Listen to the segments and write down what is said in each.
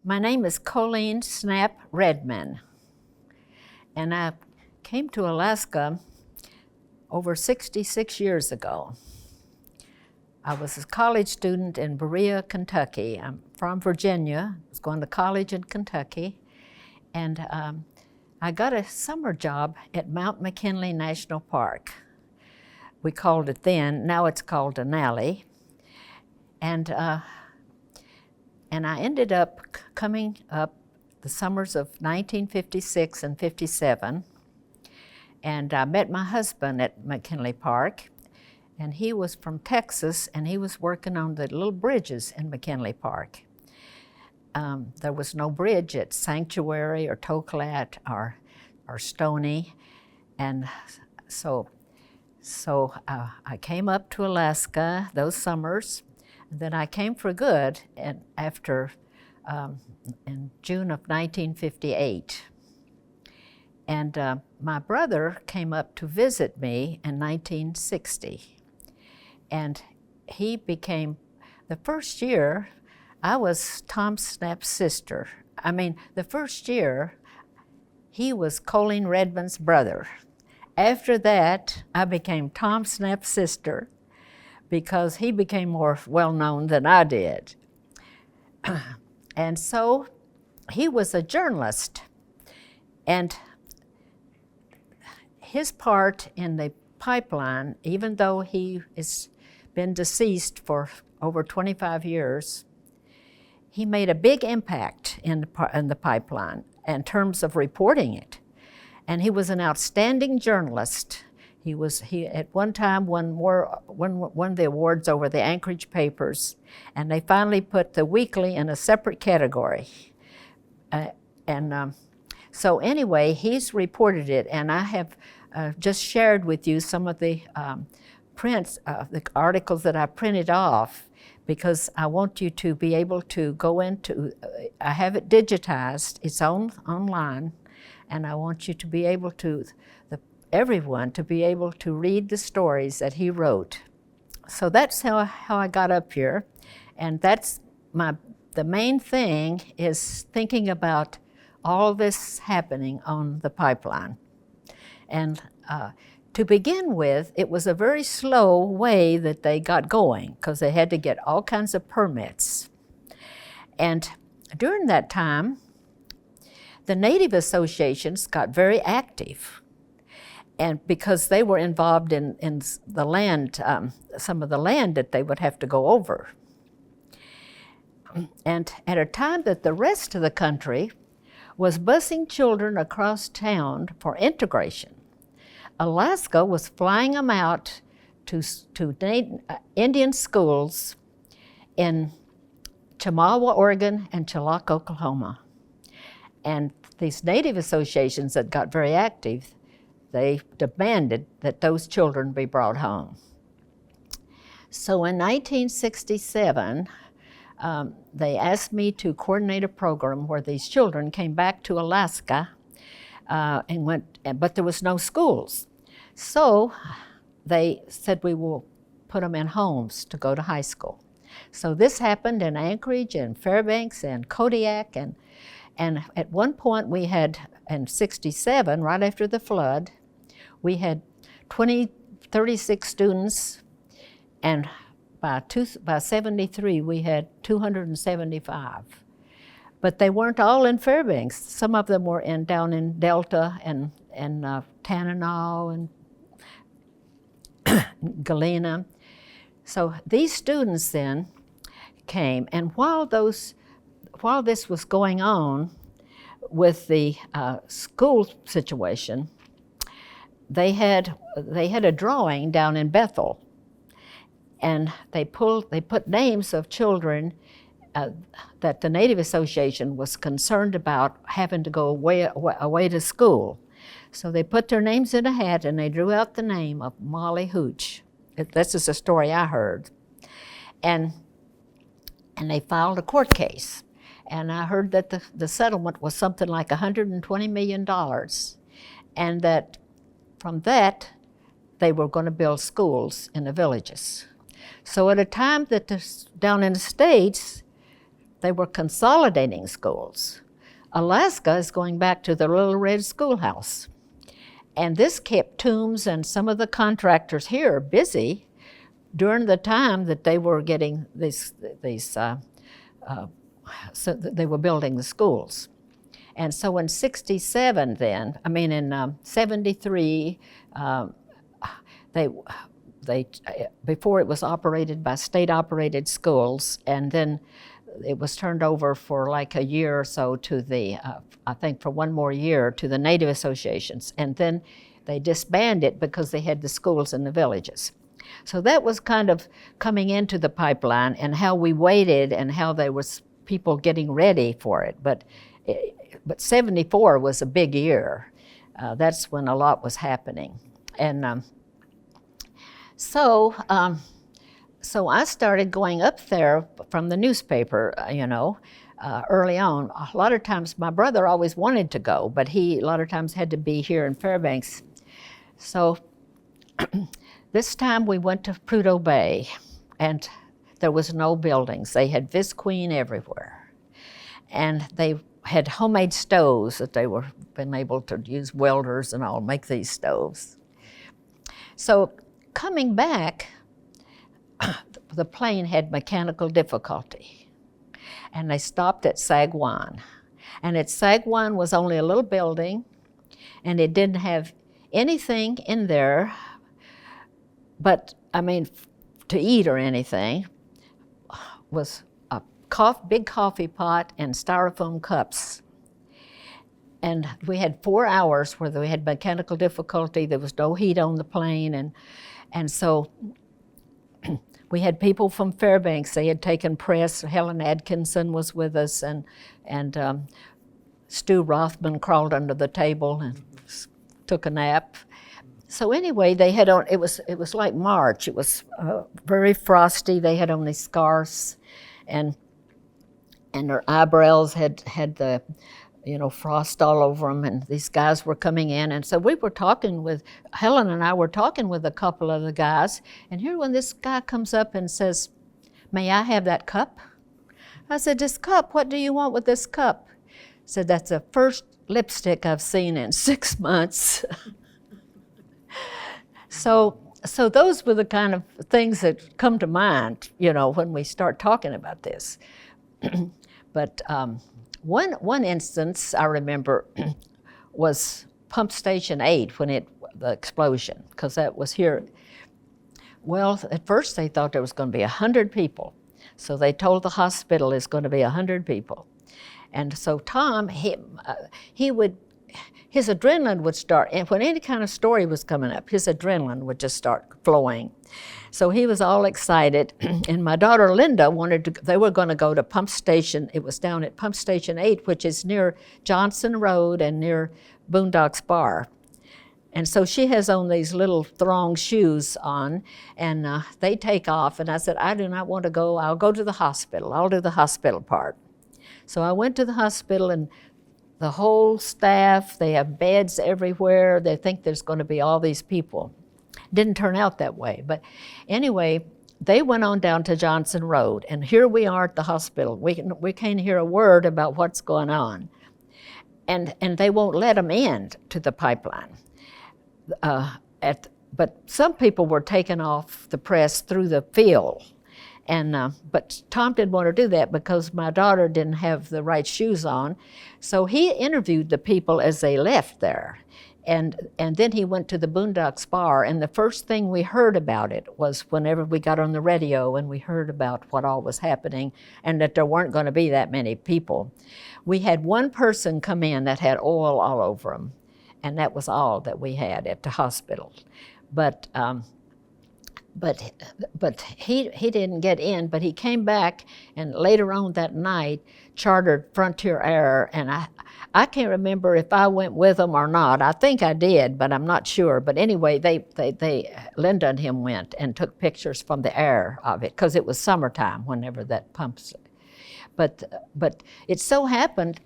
My name is Colleen Snapp Redman, and I came to Alaska over 66 years ago. I was a college student in Berea, Kentucky. I'm from Virginia. I was going to college in Kentucky, and I got a summer job at Mount McKinley National Park. We called it then, now it's called Denali. And I ended up coming up the summers of 1956 and 57, and I met my husband at McKinley Park, and he was from Texas, and he was working on the little bridges in McKinley Park. There was no bridge at Sanctuary or Toklat or Stony, and so I came up to Alaska those summers. And then I came for good in June of 1958. And my brother came up to visit me in 1960. And he became, the first year, I was Tom Snapp's sister. I mean, the first year, he was Colleen Redman's brother. After that, I became Tom Snapp's sister, because he became more well-known than I did. And so he was a journalist, and his part in the pipeline, even though he has been deceased for over 25 years, he made a big impact in the pipeline in terms of reporting it. And he was an outstanding journalist. He at one time won the awards over the Anchorage papers, and they finally put the weekly in a separate category. So anyway, he's reported it, and I have just shared with you some of the prints, the articles that I printed off, because I want you to be able to go into, I have it digitized, it's online, and I want you to be able to, everyone to be able to read the stories that he wrote. So that's how I got up here, and that's the main thing is thinking about all this happening on the pipeline. And to begin with, it was a very slow way that they got going, because they had to get all kinds of permits. And during that time, the Native associations got very active, and because they were involved in the land, some of the land that they would have to go over. And at a time that the rest of the country was busing children across town for integration, Alaska was flying them out to Indian schools in Chemawa, Oregon, and Chillicothe, Oklahoma. And these Native associations that got very active, they demanded that those children be brought home. So in 1967, they asked me to coordinate a program where these children came back to Alaska and went, but there was no schools. So they said we will put them in homes to go to high school. So this happened in Anchorage and Fairbanks and Kodiak, and at one point we had, in 67, right after the flood, we had 36 students, and by 73 we had 275. But they weren't all in Fairbanks. Some of them were down in Delta and Tanana and Galena. So these students then came, and while this was going on with the school situation, they had a drawing down in Bethel, and they put names of children that the Native Association was concerned about having to go away to school. So they put their names in a hat, and they drew out the name of Molly Hooch. This is a story I heard. And they filed a court case. And I heard that the settlement was something like $120 million. And that from that, they were going to build schools in the villages. So at a time that down in the States, they were consolidating schools. Alaska is going back to the little red schoolhouse. And this kept Toombs and some of the contractors here busy during the time that they were getting so they were building the schools. And so in 67 then, in 73, they before it was operated by state-operated schools, and then it was turned over for like a year or so to the, I think for one more year, to the Native associations. And then they disbanded because they had the schools in the villages. So that was kind of coming into the pipeline and how we waited and how there was people getting ready for it. But 74 was a big year. That's when a lot was happening. And so I started going up there from the newspaper, early on. A lot of times my brother always wanted to go, but he a lot of times had to be here in Fairbanks. So this time we went to Prudhoe Bay, and there was no buildings. They had visqueen everywhere. And they had homemade stoves that they were been able to use welders and all, make these stoves. So coming back, the plane had mechanical difficulty, and they stopped at Sagwan. And at Sagwan was only a little building, and it didn't have anything in there but, to eat or anything, was a big coffee pot and styrofoam cups. And we had 4 hours where we had mechanical difficulty. There was no heat on the plane, and so we had people from Fairbanks. They had taken press. Helen Atkinson was with us, and Stu Rothman crawled under the table and took a nap. So anyway, they had on. It was like March. It was very frosty. They had on these scarves, and their eyebrows had the frost all over them, and these guys were coming in. And so we were talking with, Helen and I were talking with a couple of the guys, and here when this guy comes up and says, "May I have that cup?" I said, "This cup, what do you want with this cup?" He said, "That's the first lipstick I've seen in 6 months." So those were the kind of things that come to mind, when we start talking about this. But one instance I remember was Pump Station 8 when the explosion, because that was here. Well, at first they thought there was going to be 100 people. So they told the hospital there's going to be 100 people. And so Tom, his adrenaline would start, and when any kind of story was coming up, his adrenaline would just start flowing. So he was all excited, and my daughter Linda they were going to go to Pump Station. It was down at Pump Station 8, which is near Johnson Road and near Boondocks Bar. And so she has on these little thong shoes on, and they take off, and I said, "I do not want to go. I'll go to the hospital. I'll do the hospital part." So I went to the hospital, and the whole staff, they have beds everywhere. They think there's going to be all these people. Didn't turn out that way. But anyway, they went on down to Johnson Road, and here we are at the hospital. We can't hear a word about what's going on. And they won't let them in to the pipeline. But some people were taken off the press through the field. But Tom didn't want to do that because my daughter didn't have the right shoes on. So he interviewed the people as they left there. And then he went to the Boondocks Bar, and the first thing we heard about it was whenever we got on the radio and we heard about what all was happening and that there weren't going to be that many people. We had one person come in that had oil all over him, and that was all that we had at the hospital. But he didn't get in, but he came back, and later on that night chartered Frontier Air, and I can't remember if I went with them or not. I think I did, but I'm not sure. But anyway, Linda and him went and took pictures from the air of it, because it was summertime whenever that pumps. But it so happened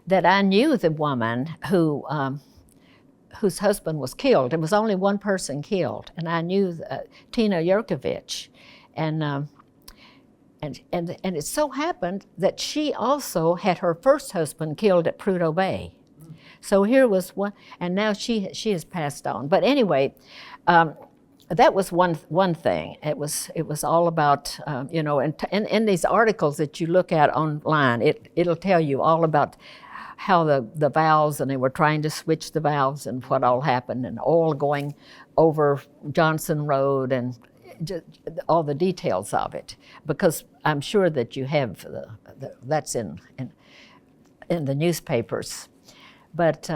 that I knew the woman whose husband was killed. There was only one person killed, and I knew Tina Yurkovich, and and it so happened that she also had her first husband killed at Prudhoe Bay. So here was one, and now she has passed on. But anyway, that was one thing. It was all about and in these articles that you look at online, it'll tell you all about how the valves, and they were trying to switch the valves and what all happened, and oil going over Johnson Road, and just all the details of it, because I'm sure that you have that's in the newspapers. But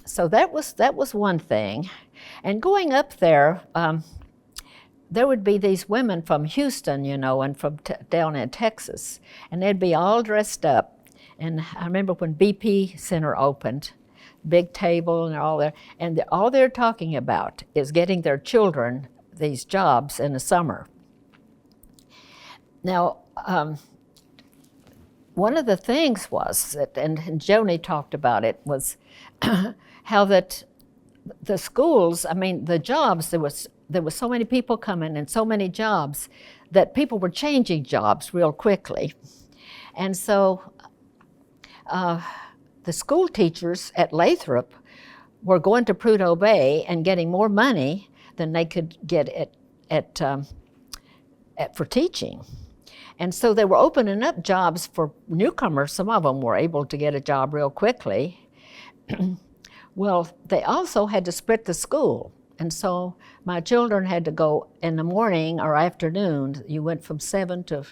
so that was one thing. And going up there, there would be these women from Houston, and from down in Texas, and they'd be all dressed up. And I remember when BP Center opened, big table and all there, and all they're talking about is getting their children these jobs in the summer. Now, one of the things was that, and Joni talked about it, was how that the schools, the jobs, there was so many people coming and so many jobs that people were changing jobs real quickly. And so the school teachers at Lathrop were going to Prudhoe Bay and getting more money than they could get for teaching. And so they were opening up jobs for newcomers. Some of them were able to get a job real quickly. Well, they also had to split the school. And so my children had to go in the morning or afternoon. You went from 7 to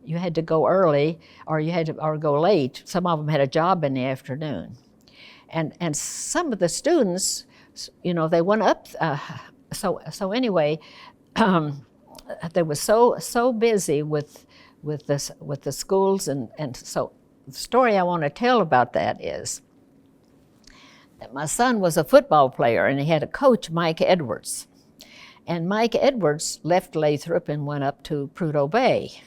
you had to go early or you had to go late. Some of them had a job in the afternoon. And some of the students, they went up. So anyway, they were so busy with the schools, and so the story I want to tell about that is that my son was a football player, and he had a coach, Mike Edwards. And Mike Edwards left Lathrop and went up to Prudhoe Bay.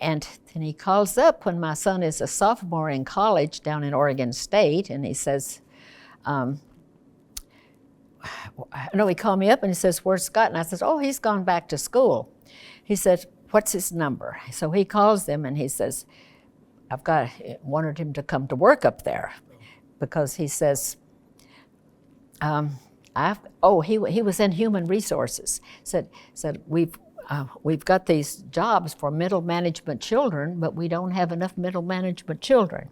And then he calls up when my son is a sophomore in college down in Oregon State, and he says, he called me up and he says, "Where's Scott?" And I says, "Oh, he's gone back to school." He says, "What's his number?" So he calls them and he says, wanted him to come to work up there, because he says, he was in human resources. Said we've got these jobs for middle management children, but we don't have enough middle management children.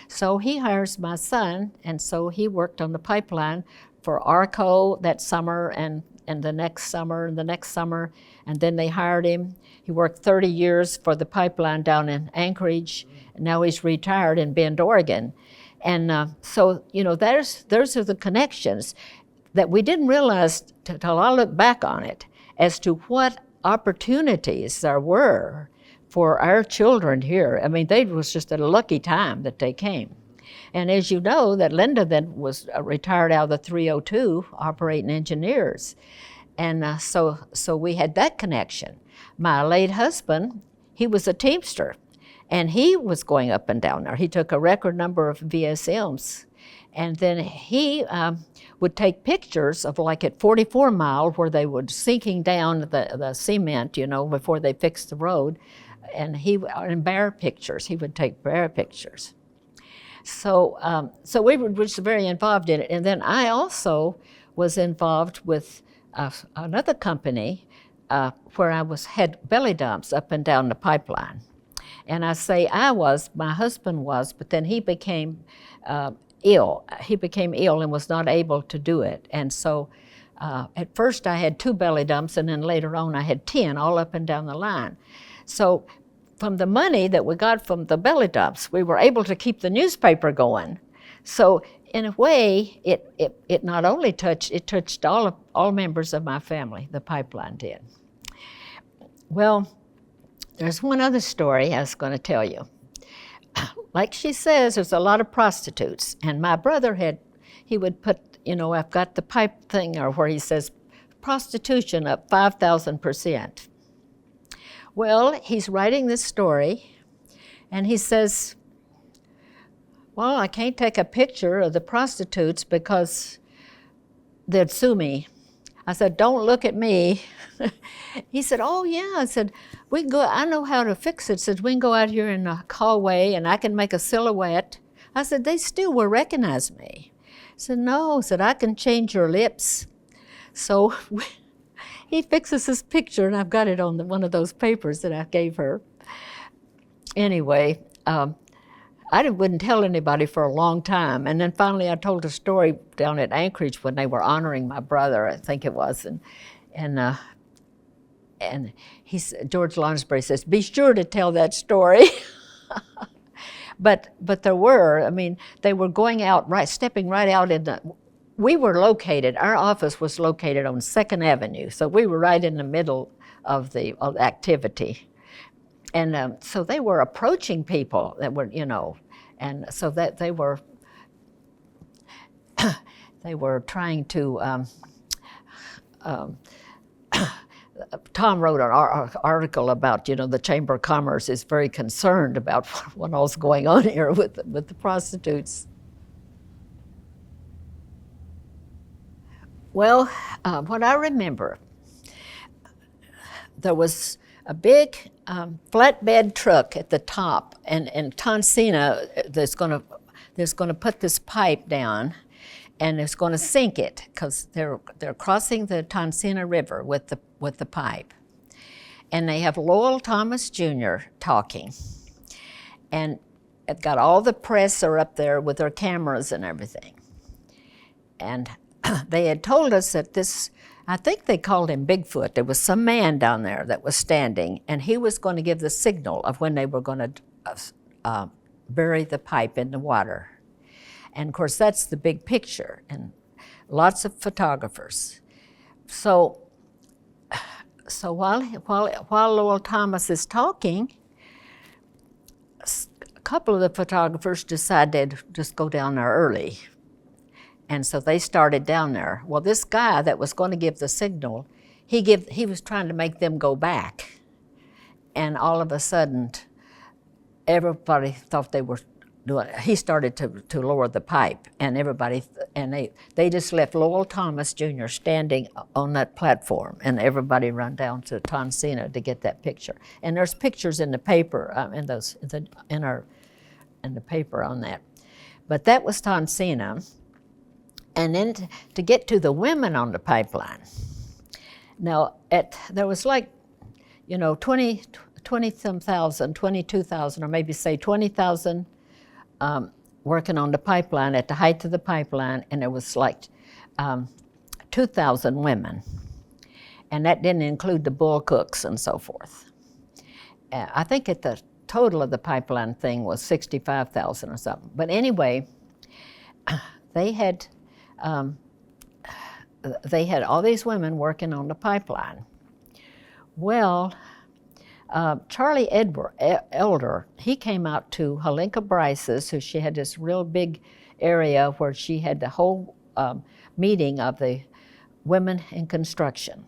So he hires my son, and so he worked on the pipeline for ARCO that summer and the next summer and the next summer, and then they hired him. He worked 30 years for the pipeline down in Anchorage, and now he's retired in Bend, Oregon. And so, those are the connections that we didn't realize till I look back on it as to what opportunities there were for our children here. They was just a lucky time that they came. And as you know, that Linda then was retired out of the 302 operating engineers. And so we had that connection. My late husband, he was a Teamster, and he was going up and down there. He took a record number of VSMs. And then he would take pictures of, like at 44 Mile, where they were sinking down the cement, before they fixed the road. And in bear pictures, he would take bear pictures. So we were just very involved in it. And then I also was involved with another company where I had belly dumps up and down the pipeline. And I say my husband was, but then he became ill. He became ill and was not able to do it. And so at first I had 2 belly dumps, and then later on I had 10 all up and down the line. So from the money that we got from the belly dumps, we were able to keep the newspaper going. So in a way, it not only touched all members of my family, the pipeline did. Well, there's one other story I was going to tell you. Like she says, there's a lot of prostitutes. And my brother he would put, I've got the pipe thing, or where he says, prostitution up 5,000%. Well, he's writing this story, and he says, well, I can't take a picture of the prostitutes because they'd sue me. I said, don't look at me. He said, oh yeah. I said, we can go, I know how to fix it. I said, we can go out here in the hallway and I can make a silhouette. I said, they still will recognize me. I said, no. I said, I can change your lips. So he fixes this picture, and I've got it on one of those papers that I gave her. Anyway, I wouldn't tell anybody for a long time, and then finally I told a story down at Anchorage when they were honoring my brother, I think it was, and George Lonsbury says, be sure to tell that story. But there were, I mean, they were going out, stepping right out in the, we were located, our office was located on 2nd Avenue, so we were right in the middle of the activity. And so they were approaching people that were, and so that they were trying to, Tom wrote an article about, the Chamber of Commerce is very concerned about what all's going on here with the prostitutes. Well, what I remember, there was a big flatbed truck at the top, and Tonsina that's going to put this pipe down, and it's going to sink it because they're crossing the Tonsina River with the pipe, and they have Lowell Thomas Jr. talking, and it got all the press are up there with their cameras and everything, and they had told us that this, I think they called him Bigfoot. There was some man down there that was standing, and he was going to give the signal of when they were going to bury the pipe in the water. And of course, that's the big picture, and lots of photographers. So while Lowell Thomas is talking, a couple of the photographers decided to just go down there early. And so they started down there. Well, this guy that was going to give the signal, he was trying to make them go back. And all of a sudden, everybody thought they were doing it. He started to lower the pipe, and they just left Lowell Thomas Jr. standing on that platform, and everybody ran down to Tonsina to get that picture. And there's pictures in the paper, in the paper on that. But that was Tonsina. And then to get to the women on the pipeline. Now, there was like, 20-some thousand, 22,000, or maybe say 20,000 working on the pipeline at the height of the pipeline, and there was like 2,000 women. And that didn't include the bull cooks and so forth. I think at the total of the pipeline thing was 65,000 or something. But anyway, they had all these women working on the pipeline. Well, Charlie Elder, he came out to Helinka Bryce's, so she had this real big area where she had the whole meeting of the women in construction.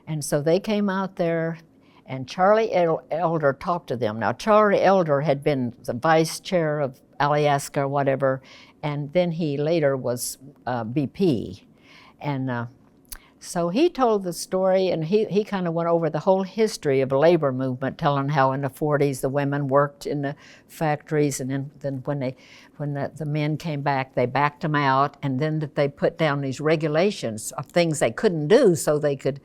And so they came out there, and Charlie Elder talked to them. Now, Charlie Elder had been the vice chair of Alaska or whatever, and then he later was BP. And so he told the story, and he kind of went over the whole history of the labor movement, telling how in the 40s the women worked in the factories, and then when the men came back, they backed them out, and then that they put down these regulations of things they couldn't do so they could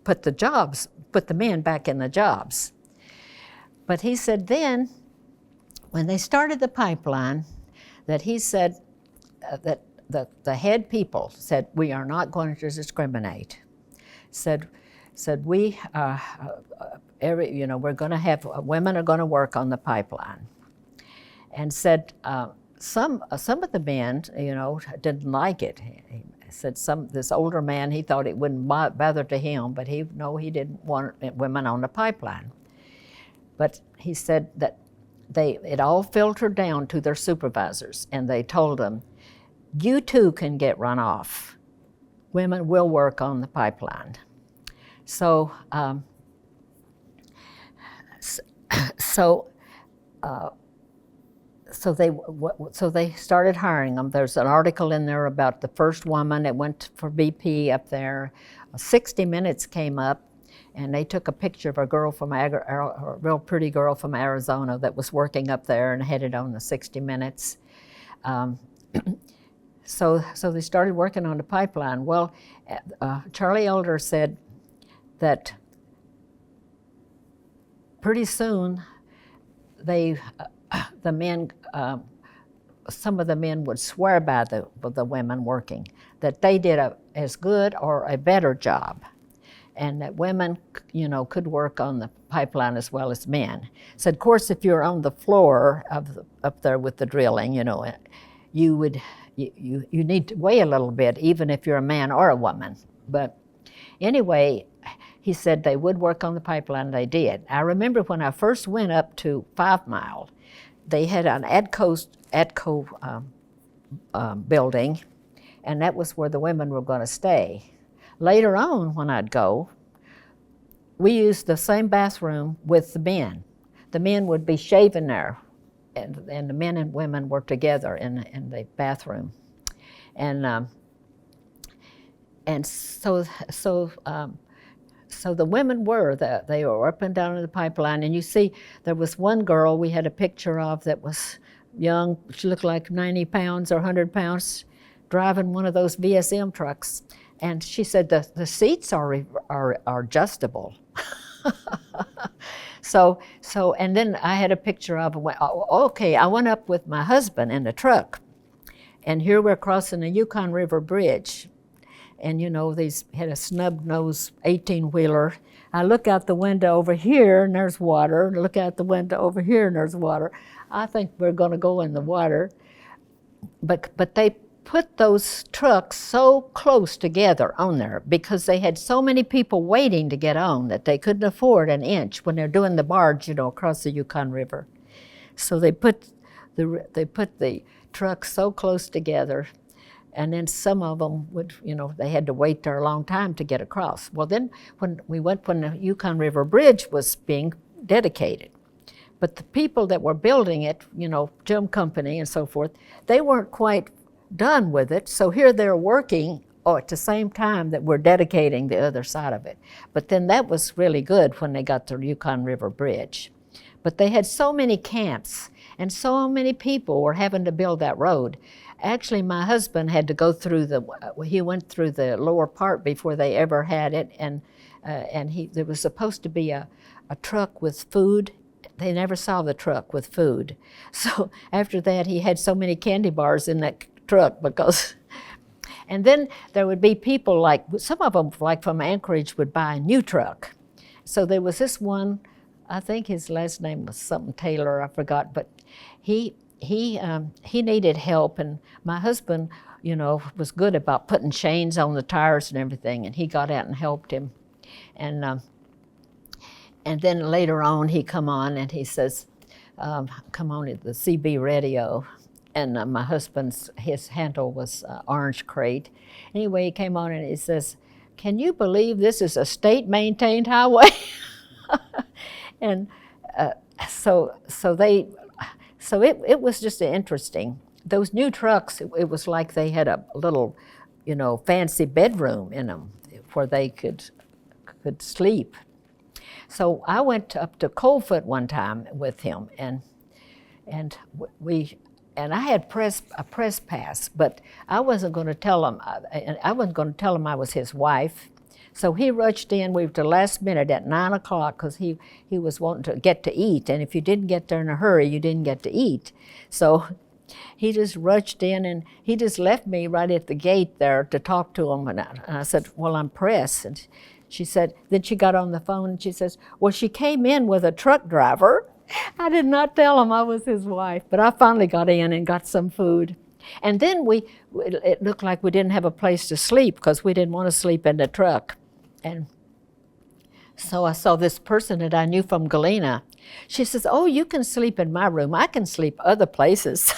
put the men back in the jobs. But he said then, when they started the pipeline, that he said that the head people said, we are not going to discriminate. Said we, we're going to have, women are going to work on the pipeline. And said some of the men, didn't like it. He said this older man, he thought it wouldn't bother to him, but he didn't want women on the pipeline. But he said that it all filtered down to their supervisors, and they told them, you too can get run off. Women will work on the pipeline. So, so they started hiring them. There's an article in there about the first woman that went for BP up there. 60 Minutes came up, and they took a picture of a girl from a real pretty girl from Arizona that was working up there and headed on the 60 Minutes. So they started working on the pipeline. Well, Charlie Elder said that pretty soon the men, some of the men would swear by the women working, that they did as good or a better job, and that women, could work on the pipeline as well as men. So of course, if you're on the floor up there with the drilling, you need to weigh a little bit, even if you're a man or a woman. But anyway, he said they would work on the pipeline. They did. I remember when I first went up to 5 Mile, they had an ADCO building, and that was where the women were going to stay. Later on, when I'd go, we used the same bathroom with the men. The men would be shaving there, and the men and women were together in the bathroom. And so the women they were up and down in the pipeline. And you see, there was one girl we had a picture of that was young. She looked like 90 pounds or 100 pounds, driving one of those VSM trucks. And she said the seats are adjustable. So and then I had a picture of, okay, I went up with my husband in the truck, and here we're crossing the Yukon River Bridge. And these had a snub-nosed 18-wheeler. I look out the window over here, and there's water. Look out the window over here, and there's water. I think we're going to go in the water. But they put those trucks so close together on there because they had so many people waiting to get on that they couldn't afford an inch when they're doing the barge, across the Yukon River. So they put the trucks so close together. And then some of them would, they had to wait there a long time to get across. Well, then when the Yukon River Bridge was being dedicated, but the people that were building it, Jim Company and so forth, they weren't quite done with it. So here they're working at the same time that we're dedicating the other side of it. But then that was really good when they got the Yukon River Bridge. But they had so many camps, and so many people were having to build that road. Actually, my husband had to go through he went through the lower part before they ever had it, and there was supposed to be a truck with food. They never saw the truck with food. So after that, he had so many candy bars in that truck and then there would be people some of them from Anchorage would buy a new truck. So there was this one, I think his last name was something Taylor, I forgot, but he needed help, and my husband, was good about putting chains on the tires and everything, and he got out and helped him. And then later on, he come on and he says, come on at the CB radio, and my his handle was Orange Crate. Anyway, he came on and he says, "Can you believe this is a state-maintained highway?" And so it was just interesting. Those new trucks, it was like they had a little, fancy bedroom in them where they could sleep. So I went up to Coldfoot one time with him, and I had a press pass, but I wasn't going to tell him. I wasn't going to tell him I was his wife. So he rushed in. We were the last minute at 9 o'clock because he was wanting to get to eat. And if you didn't get there in a hurry, you didn't get to eat. So he just rushed in, and he just left me right at the gate there to talk to him. And I said, "Well, I'm pressed." And she said, then she got on the phone and she says, "Well, she came in with a truck driver." I did not tell him I was his wife, but I finally got in and got some food. And then it looked like we didn't have a place to sleep because we didn't want to sleep in the truck. And so I saw this person that I knew from Galena. She says, "Oh, you can sleep in my room. I can sleep other places."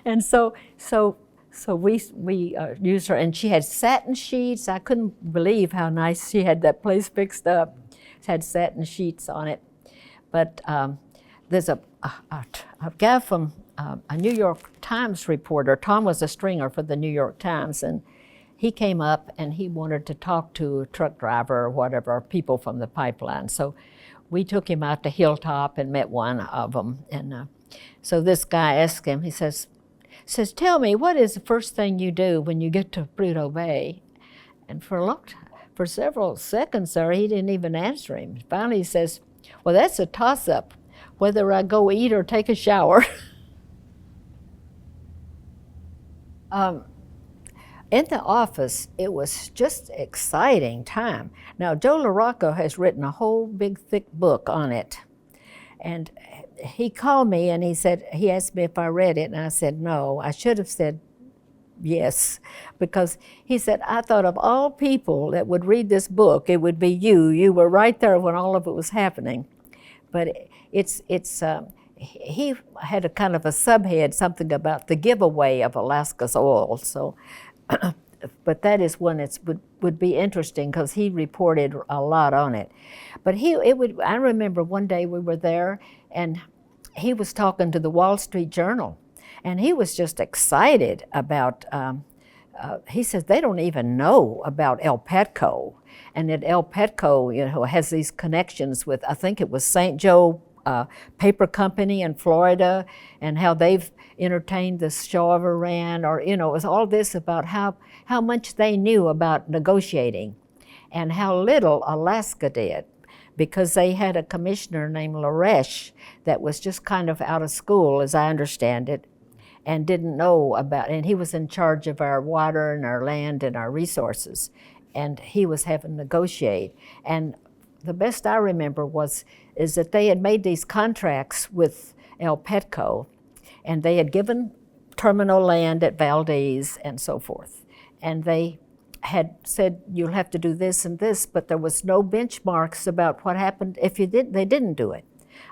And so we used her, and she had satin sheets. I couldn't believe how nice she had that place fixed up. It had satin sheets on it. But there's a guy from a New York Times reporter. Tom was a stringer for the New York Times, and he came up and he wanted to talk to a truck driver or whatever, or people from the pipeline. So we took him out to Hilltop and met one of them. And so this guy asked him, he says, tell me, what is the first thing you do when you get to Prudhoe Bay? And for several seconds there, he didn't even answer him. Finally he says, well, that's a toss-up, whether I go eat or take a shower. In the office, it was just an exciting time. Now, Joe LaRocco has written a whole big, thick book on it. And he called me and he asked me if I read it, and I said no. I should have said yes, because he said, I thought of all people that would read this book, it would be you. You were right there when all of it was happening. But he had a kind of a subhead, something about the giveaway of Alaska's oil. So, but that is one that would be interesting because he reported a lot on it. But I remember one day we were there and he was talking to the Wall Street Journal, and he was just excited about, he says they don't even know about El Petco, and that El Petco, has these connections with, I think it was St. Joe Paper Company in Florida, and how they've entertained the Shah of Iran, or it was all this about how much they knew about negotiating and how little Alaska did, because they had a commissioner named Laresh that was just kind of out of school, as I understand it, and didn't know about, and he was in charge of our water and our land and our resources, and he was having to negotiate. And the best I remember is that they had made these contracts with El Petco, and they had given terminal land at Valdez and so forth. And they had said, you'll have to do this and this, but there was no benchmarks about what happened if they didn't do it.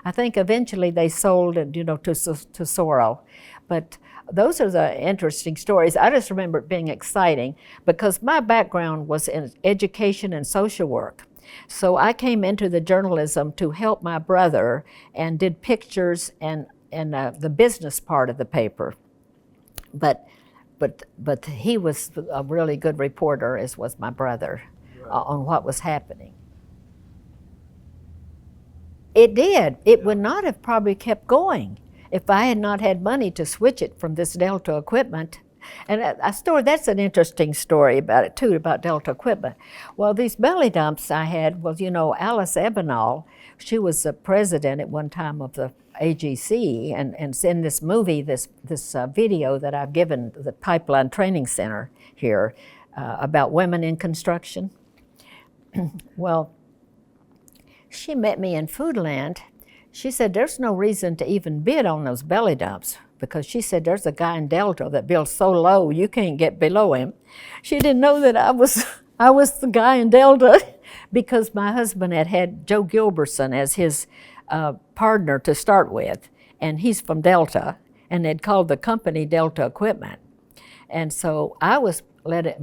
I think eventually they sold it, to Soro. But those are the interesting stories. I just remember it being exciting because my background was in education and social work. So I came into the journalism to help my brother and did pictures and the business part of the paper. But he was a really good reporter, as was my brother, on what was happening. It did. It would not have probably kept going if I had not had money to switch it from this Delta equipment. And that's an interesting story about it too, about Delta equipment. Well, these belly dumps I had, Alice Ebenall, she was the president at one time of the AGC, and in this movie, this video that I've given the Pipeline Training Center here about women in construction. Well, she met me in Foodland. She said, there's no reason to even bid on those belly dumps, because she said there's a guy in Delta that builds so low you can't get below him. She didn't know that I was the guy in Delta, because my husband had Joe Gilbertson as his partner to start with, and he's from Delta, and they'd called the company Delta Equipment. And so I was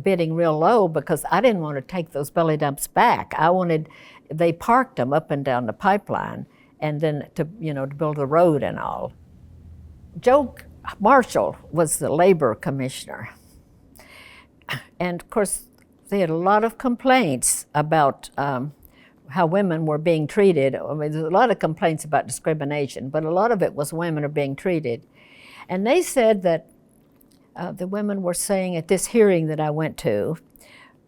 bidding real low because I didn't want to take those belly dumps back. They parked them up and down the pipeline, and then to build the road and all. Joe Marshall was the labor commissioner. And of course, they had a lot of complaints about how women were being treated. I mean, there's a lot of complaints about discrimination, but a lot of it was women are being treated. And they said that the women were saying at this hearing that I went to,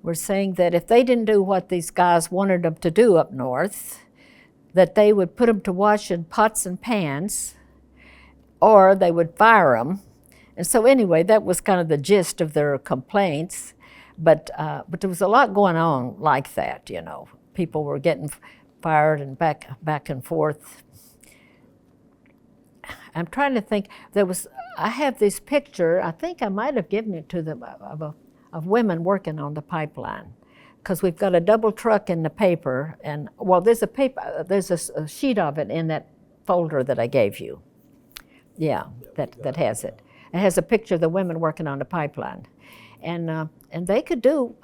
were saying that if they didn't do what these guys wanted them to do up north, that they would put them to wash in pots and pans, or they would fire them. And so anyway, that was kind of the gist of their complaints. But there was a lot going on like that, People were getting fired and back and forth. I'm trying to think. I have this picture. I think I might have given it to them of women working on the pipeline, because we've got a double truck in the paper, and there's a sheet of it in that folder that I gave you. Yeah, that has it. It has a picture of the women working on the pipeline, and they could do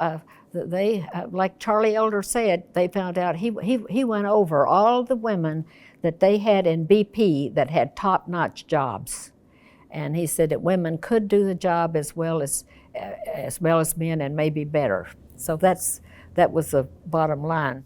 they, like Charlie Elder said, they found out he went over all the women that they had in BP that had top-notch jobs. And he said that women could do the job as well as men and maybe better. So that was the bottom line.